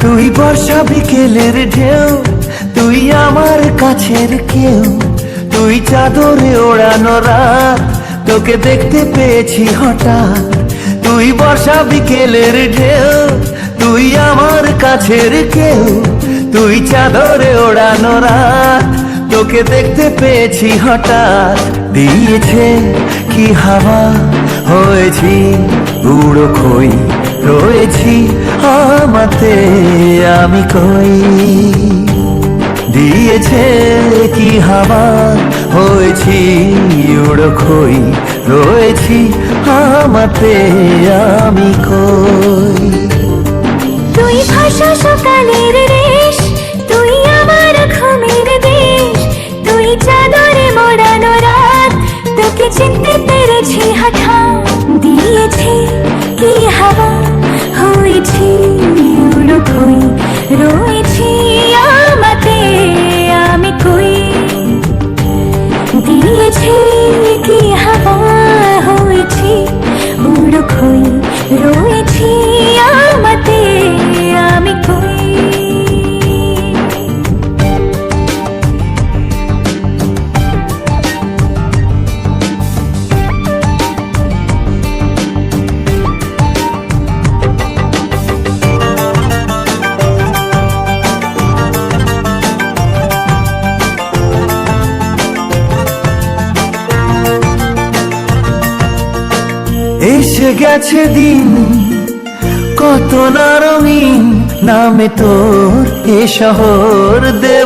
তুই বর্ষা বিকেলের ঢেউ, তুই আমার কাছের কেউ, তুই চাদরে ওড়ানো রাত, তোকে দেখতে পেয়েছি হঠাৎ। তুই বর্ষা বিকেলের ঢেউ, তুই আমার কাছের কেউ, তুই চাদরে ওড়ানো রাত, তোকে দেখতে পেয়েছি হঠাৎ। দিয়েছে কি হাওয়া, হয়েছি উড়ো খই, রয়েছি আমাতে আমি কই। দিয়েছে কি হাওয়া, হয়েছি উড়ো খই, রয়েছি আমাতে আমি কই। তুই ভাষা সকালের রেশ, তুই আমার ঘুমের দেশ, তুই চাদরে মোড়ানো রাত, তোকে চিনতে পেরেছি হঠাৎ। দিয়েছে কি হাওয়া, হয়েছি উড়ো খই, রয়েছি আমাতে আমি কই। দিয়েছে কি হাওয়া, হয়েছি উড়ো খই, রয়েছি আমাতে আমি কই। এসে গেছে দিন কত না রঙিন, নামে তোর এ শহর দেব।